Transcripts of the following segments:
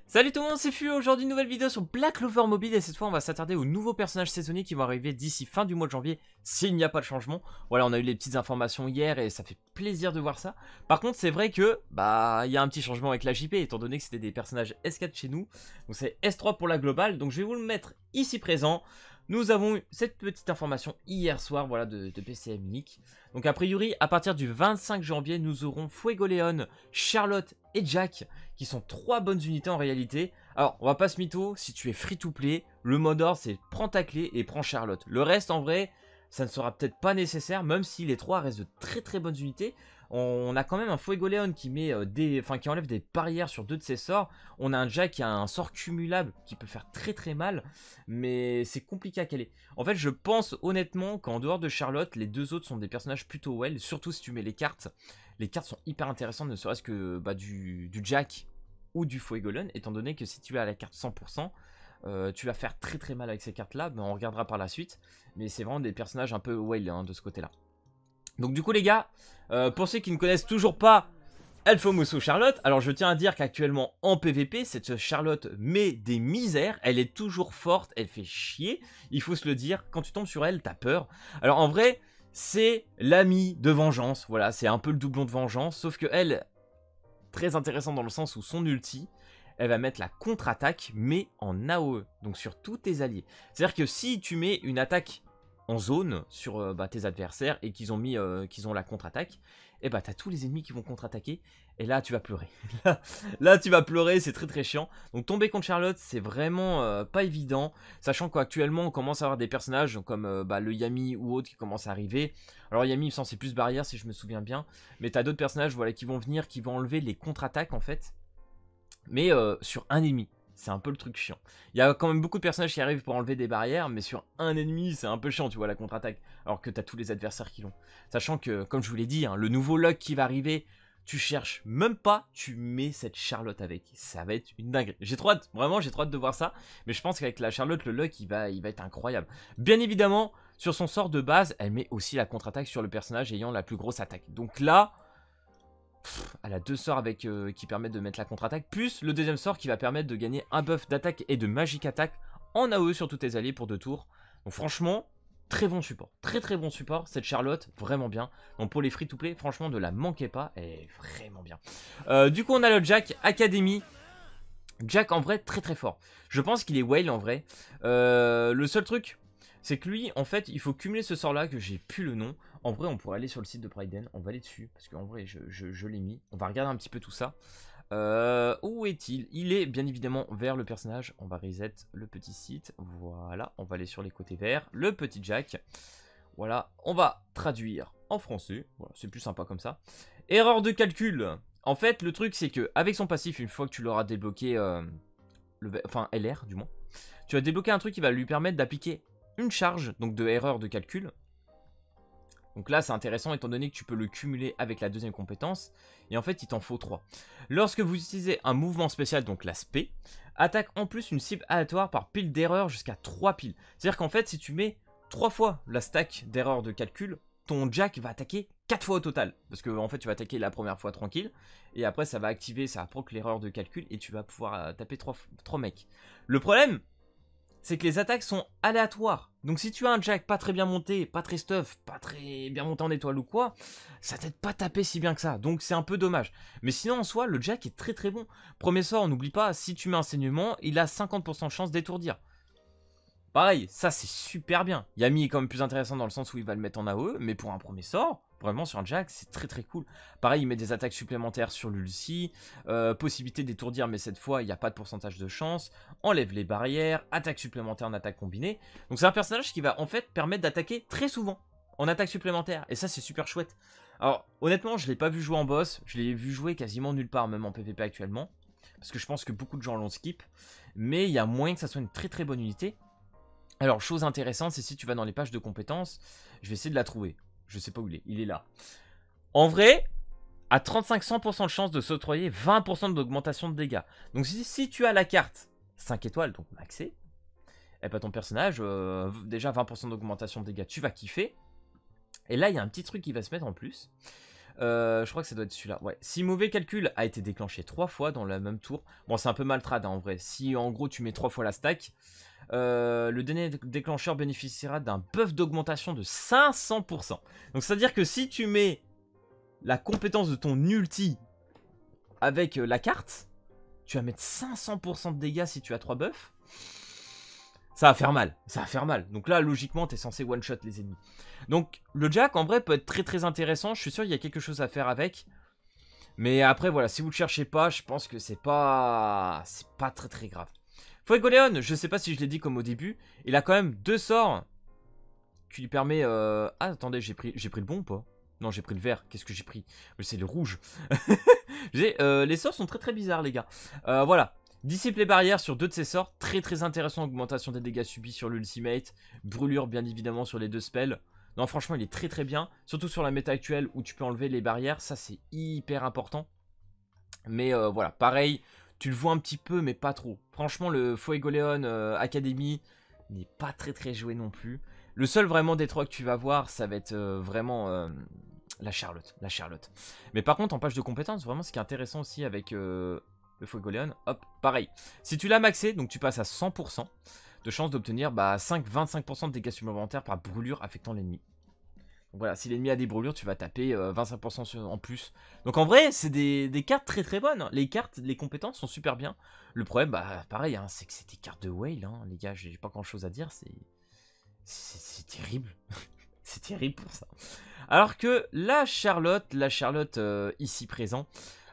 Salut tout le monde, c'est Fu. Aujourd'hui nouvelle vidéo sur Black Clover Mobile et cette fois on va s'attarder aux nouveaux personnages saisonniers qui vont arriver d'ici fin du mois de janvier s'il n'y a pas de changement. Voilà, on a eu les petites informations hier et ça fait plaisir de voir ça. Par contre c'est vrai que il y a un petit changement avec la JP étant donné que c'était des personnages S4 chez nous. Donc c'est S3 pour la globale, donc je vais vous le mettre ici présent. Nous avons eu cette petite information hier soir, voilà, de PCM Unique. Donc a priori, à partir du 25 janvier, nous aurons Fuegoleon, Charlotte et Jack, qui sont 3 bonnes unités en réalité. Alors, on va pas se mytho, si tu es free to play, le mode ordre c'est prends ta clé et prends Charlotte. Le reste, en vrai, ça ne sera peut-être pas nécessaire, même si les 3 restent de très bonnes unités. On a quand même un Fuegoleon qui met qui enlève des barrières sur 2 de ses sorts. On a un Jack qui a un sort cumulable qui peut faire très mal, mais c'est compliqué à caler. En fait, je pense honnêtement qu'en dehors de Charlotte, les deux autres sont des personnages plutôt well, surtout si tu mets les cartes. Les cartes sont hyper intéressantes, ne serait-ce que du Jack ou du Fuegoleon, étant donné que si tu as la carte 100%, tu vas faire très mal avec ces cartes-là, mais on regardera par la suite. Mais c'est vraiment des personnages un peu well hein, de ce côté-là. Donc du coup les gars, pour ceux qui ne connaissent toujours pas Elphomousou Charlotte, alors je tiens à dire qu'actuellement en PVP, cette Charlotte met des misères, elle est toujours forte, elle fait chier, il faut se le dire, quand tu tombes sur elle, t'as peur. Alors en vrai, c'est l'ami de Vengeance, voilà, c'est un peu le doublon de Vengeance, sauf que elle, très intéressant dans le sens où son ulti, elle va mettre la contre-attaque, mais en AOE, donc sur tous tes alliés. C'est-à-dire que si tu mets une attaque en zone sur tes adversaires et qu'ils ont la contre-attaque, et t'as tous les ennemis qui vont contre-attaquer et là tu vas pleurer. là tu vas pleurer, c'est très chiant. Donc tomber contre Charlotte c'est vraiment pas évident, sachant qu'actuellement on commence à avoir des personnages comme le Yami ou autres qui commencent à arriver. Alors Yami il me semble c'est plus barrière si je me souviens bien, mais t'as d'autres personnages voilà, qui vont venir, qui vont enlever les contre-attaques en fait, mais sur un ennemi. C'est un peu le truc chiant. Il y a quand même beaucoup de personnages qui arrivent pour enlever des barrières, mais sur un ennemi, c'est un peu chiant, tu vois, la contre-attaque. Alors que t'as tous les adversaires qui l'ont. Sachant que, comme je vous l'ai dit, hein, le nouveau luck qui va arriver, tu cherches même pas, tu mets cette Charlotte avec. Ça va être une dinguerie. J'ai trop hâte, vraiment, j'ai trop hâte de voir ça. Mais je pense qu'avec la Charlotte, le luck, il va être incroyable. Bien évidemment, sur son sort de base, elle met aussi la contre-attaque sur le personnage ayant la plus grosse attaque. Donc là... elle a 2 sorts qui permettent de mettre la contre-attaque, plus le deuxième sort qui va permettre de gagner un buff d'attaque et de magique attaque en AOE sur tous tes alliés pour 2 tours. Donc franchement, très bon support. Très bon support, cette Charlotte, vraiment bien. Donc pour les free-to-play, franchement, ne la manquez pas, elle est vraiment bien. Du coup, on a le Jack Academy. Jack, en vrai, très fort. Je pense qu'il est whale, en vrai. Le seul truc... c'est que lui, en fait, il faut cumuler ce sort-là, que j'ai plus le nom. En vrai, on pourrait aller sur le site de Pryden. On va aller dessus, parce qu'en vrai, je l'ai mis. On va regarder un petit peu tout ça. Où est-il? Il est bien évidemment vers le personnage. On va reset le petit site. Voilà, on va aller sur les côtés verts. Le petit Jack. Voilà, on va traduire en français. Voilà, c'est plus sympa comme ça. Erreur de calcul. En fait, le truc, c'est que avec son passif, une fois que tu l'auras débloqué, LR du moins, tu vas débloquer un truc qui va lui permettre d'appliquer une charge, donc de erreur de calcul. Donc là c'est intéressant étant donné que tu peux le cumuler avec la deuxième compétence. Et en fait il t'en faut 3. Lorsque vous utilisez un mouvement spécial, donc la SP, attaque en plus une cible aléatoire par pile d'erreur jusqu'à 3 piles. C'est-à-dire qu'en fait si tu mets 3 fois la stack d'erreur de calcul, ton Jack va attaquer 4 fois au total. Parce que en fait tu vas attaquer la première fois tranquille. Et après ça va activer, ça va proc l'erreur de calcul. Et tu vas pouvoir taper 3 mecs. Le problème, c'est que les attaques sont aléatoires. Donc si tu as un Jack pas très bien monté, pas très stuff, pas très bien monté en étoile ou quoi, ça t'aide pas taper si bien que ça. Donc c'est un peu dommage. Mais sinon en soi, le Jack est très bon. Premier sort, n'oublie pas, si tu mets un saignement, il a 50% de chance d'étourdir. Pareil, ça c'est super bien. Yami est quand même plus intéressant dans le sens où il va le mettre en AOE, mais pour un premier sort, vraiment sur un Jack, c'est très cool. Pareil, il met des attaques supplémentaires sur l'ulti, possibilité d'étourdir, mais cette fois, il n'y a pas de pourcentage de chance, enlève les barrières, attaque supplémentaire en attaque combinée. Donc c'est un personnage qui va en fait permettre d'attaquer très souvent en attaque supplémentaire, et ça c'est super chouette. Alors honnêtement, je ne l'ai pas vu jouer en boss, je l'ai vu jouer quasiment nulle part, même en PvP actuellement, parce que je pense que beaucoup de gens l'ont skip, mais il y a moyen que ça soit une très bonne unité. Alors, chose intéressante, c'est si tu vas dans les pages de compétences, je vais essayer de la trouver. Je sais pas où il est là. En vrai, à 35-100% de chance de s'octroyer 20% d'augmentation de dégâts. Donc si tu as la carte 5 étoiles, donc maxé, et ton personnage, déjà 20% d'augmentation de dégâts, tu vas kiffer. Et là, il y a un petit truc qui va se mettre en plus. Je crois que ça doit être celui-là. Ouais. Si mauvais calcul a été déclenché 3 fois dans le même tour. Bon, c'est un peu maltrad en vrai. Si en gros tu mets 3 fois la stack, le dernier déclencheur bénéficiera d'un buff d'augmentation de 500%. Donc c'est-à-dire que si tu mets la compétence de ton ulti avec la carte, tu vas mettre 500% de dégâts si tu as 3 buffs. Ça va faire mal, ça va faire mal. Donc là, logiquement, t'es censé one-shot les ennemis. Donc le Jack, en vrai, peut être très très intéressant. Je suis sûr qu'il y a quelque chose à faire avec. Mais après, voilà, si vous le cherchez pas, je pense que c'est pas très très grave. Fuegoleon, je sais pas si je l'ai dit comme au début, il a quand même 2 sorts qui lui permet... Ah, attendez, j'ai pris le bon ou pas? Non, j'ai pris le vert. Qu'est-ce que j'ai pris? C'est le rouge. Les sorts sont très très bizarres, les gars. Voilà. Dissipe les barrières sur 2 de ses sorts. Très très intéressant. Augmentation des dégâts subis sur l'ultimate. Brûlure, bien évidemment, sur les 2 spells. Non, franchement, il est très très bien. Surtout sur la méta actuelle où tu peux enlever les barrières. Ça, c'est hyper important. Mais voilà, pareil. Tu le vois un petit peu, mais pas trop. Franchement, le Fuegoleon Academy n'est pas très très joué non plus. Le seul vraiment des 3 que tu vas voir, ça va être vraiment la Charlotte. Mais par contre, en page de compétences, vraiment ce qui est intéressant aussi avec le Fuegoleon, hop, pareil. Si tu l'as maxé, donc tu passes à 100% de chance d'obtenir 25% de dégâts supplémentaires par brûlure affectant l'ennemi. Donc voilà, si l'ennemi a des brûlures, tu vas taper 25% en plus. Donc en vrai, c'est des cartes très très bonnes. Les cartes, les compétences sont super bien. Le problème, pareil, hein, c'est que c'est des cartes de whale, hein, les gars, j'ai pas grand chose à dire, c'est terrible. C'est terrible pour ça. Alors que la Charlotte ici présent,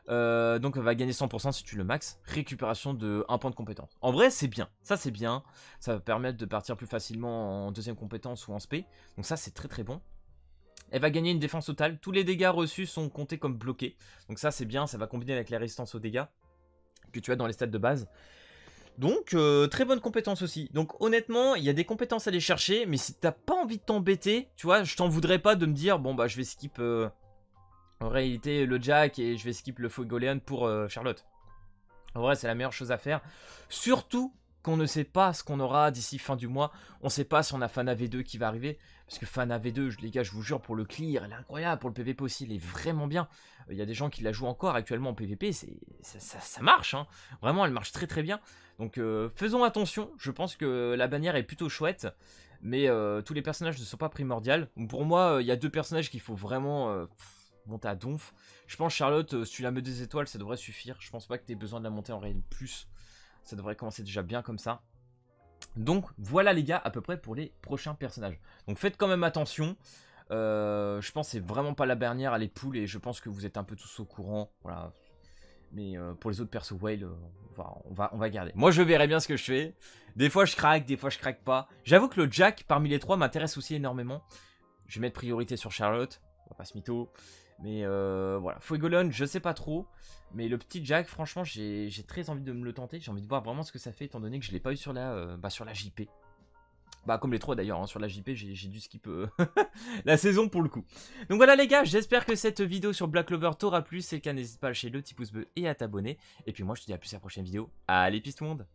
donc elle va gagner 100% si tu le max. Récupération de 1 point de compétence. En vrai, c'est bien. Ça, c'est bien. Ça va permettre de partir plus facilement en deuxième compétence ou en spé. Donc ça, c'est très très bon. Elle va gagner une défense totale. Tous les dégâts reçus sont comptés comme bloqués. Donc ça, c'est bien. Ça va combiner avec la résistance aux dégâts que tu as dans les stats de base. Donc, très bonne compétence aussi. Donc, honnêtement, il y a des compétences à aller chercher. Mais si t'as pas envie de t'embêter, tu vois, je t'en voudrais pas de me dire, bon, bah, je vais skip en réalité le Jack et je vais skip le Fuegoleon pour Charlotte. En vrai, c'est la meilleure chose à faire. Surtout qu'on ne sait pas ce qu'on aura d'ici fin du mois. On ne sait pas si on a Fana V2 qui va arriver. Parce que Fana V2, les gars, je vous jure, pour le clear, elle est incroyable. Pour le PVP aussi, elle est vraiment bien. Il y a des gens qui la jouent encore actuellement en PVP. Ça marche, hein. Vraiment, elle marche très très bien. Donc, faisons attention. Je pense que la bannière est plutôt chouette. Mais tous les personnages ne sont pas primordiaux. Pour moi, il y a 2 personnages qu'il faut vraiment... monter à donf. Je pense Charlotte, si tu la mets des étoiles, ça devrait suffire. Je pense pas que tu aies besoin de la monter en réel plus. Ça devrait commencer déjà bien comme ça. Donc voilà les gars, à peu près pour les prochains personnages. Donc faites quand même attention. Je pense que c'est vraiment pas la dernière, les poules, et je pense que vous êtes un peu tous au courant. Voilà. Mais pour les autres persos whale, on va garder. Moi je verrai bien ce que je fais. Des fois je craque, des fois je craque pas. J'avoue que le Jack parmi les 3 m'intéresse aussi énormément. Je vais mettre priorité sur Charlotte. On va pas se mytho. Mais voilà, Fuegoleon, je sais pas trop. Mais le petit Jack, franchement, j'ai très envie de me le tenter. J'ai envie de voir vraiment ce que ça fait, étant donné que je l'ai pas eu sur la JP. Comme les 3 d'ailleurs, hein, sur la JP, j'ai dû skip la saison pour le coup. Donc voilà les gars, j'espère que cette vidéo sur Black Clover t'aura plu. Si c'est le cas, n'hésite pas à lâcher le petit pouce bleu et à t'abonner. Et puis moi, je te dis à plus à la prochaine vidéo. Allez, peace tout le monde!